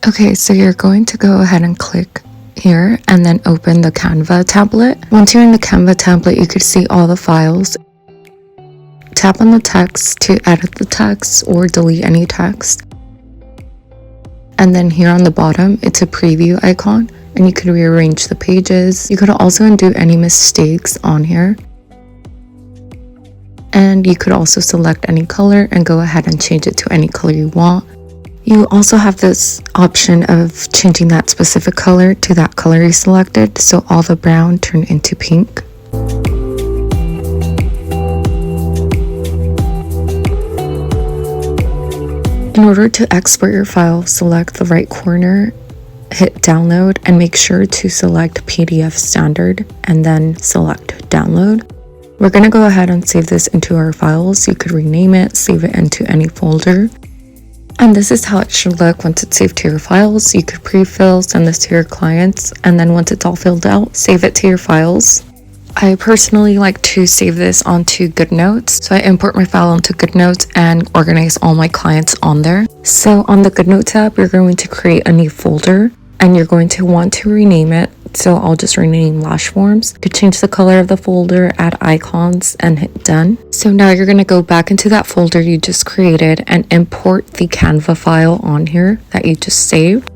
Okay, so you're going to go ahead and click here and then open the Canva tablet. Once you're in the Canva tablet, you could see all the files. Tap on the text to edit the text or delete any text. And then here on the bottom, it's a preview icon and you could rearrange the pages. You could also undo any mistakes on here. And you could also select any color and go ahead and change it to any color you want. You also have this option of changing that specific color to that color you selected, so all the brown turn into pink. In order to export your file, select the right corner, hit download, and make sure to select PDF standard and then select download. We're going to go ahead and save this into our files. You could rename it, save it into any folder. And this is how it should look once it's saved to your files. You could pre-fill, send this to your clients, and then once it's all filled out, save it to your files. I personally like to save this onto Goodnotes. So I import my file onto Goodnotes and organize all my clients on there. So on the Goodnotes tab, you're going to create a new folder and you're going to want to rename it. So I'll just rename Lash Forms. You could change the color of the folder, add icons, and hit done. So now you're going to go back into that folder you just created and import the Canva file on here that you just saved.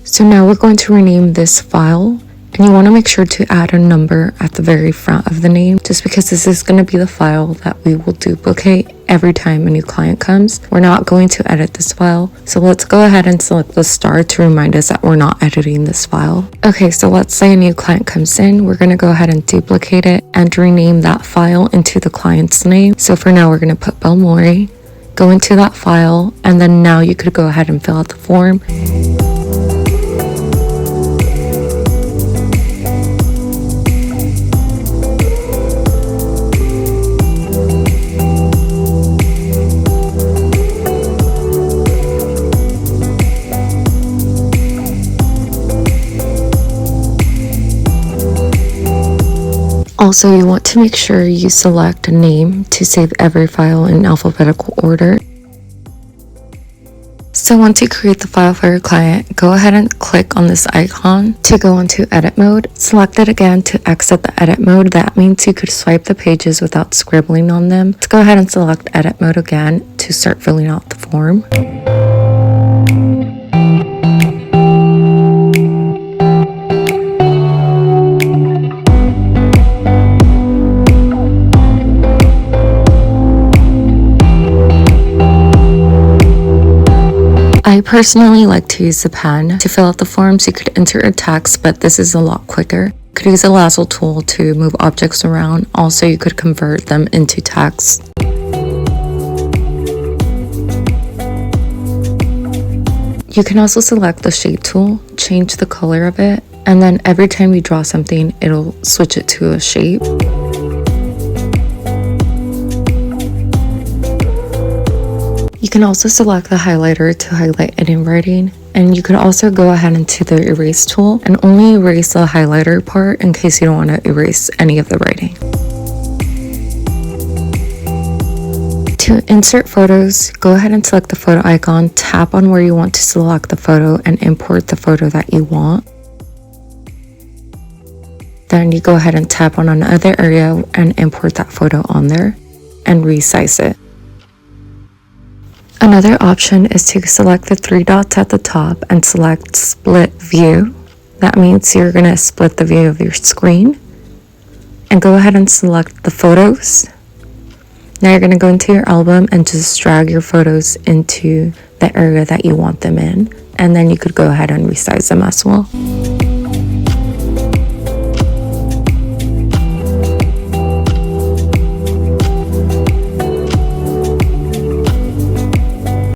So now we're going to rename this file. And you want to make sure to add a number at the very front of the name, just because this is going to be the file that we will duplicate every time a new client comes. We're not going to edit this file. So let's go ahead and select the star to remind us that we're not editing this file. Okay, so let's say a new client comes in. We're going to go ahead and duplicate it and rename that file into the client's name. So for now, we're going to put Belmori, go into that file, and then now you could go ahead and fill out the form. Also, you want to make sure you select a name to save every file in alphabetical order. So once you create the file for your client, go ahead and click on this icon to go into edit mode. Select it again to exit the edit mode. That means you could swipe the pages without scribbling on them. Let's go ahead and select edit mode again to start filling out the form. I personally like to use the pen to fill out the forms. You could enter a text, but this is a lot quicker. You could use a lasso tool to move objects around. Also, you could convert them into text. You can also select the shape tool, change the color of it, and then every time you draw something, it'll switch it to a shape. You can also select the highlighter to highlight any writing, and you can also go ahead into the erase tool and only erase the highlighter part in case you don't want to erase any of the writing. To insert photos, go ahead and select the photo icon, tap on where you want to select the photo and import the photo that you want. Then you go ahead and tap on another area and import that photo on there and resize it. Another option is to select the three dots at the top and select split view. That means you're going to split the view of your screen. And go ahead and select the photos. Now you're going to go into your album and just drag your photos into the area that you want them in. And then you could go ahead and resize them as well.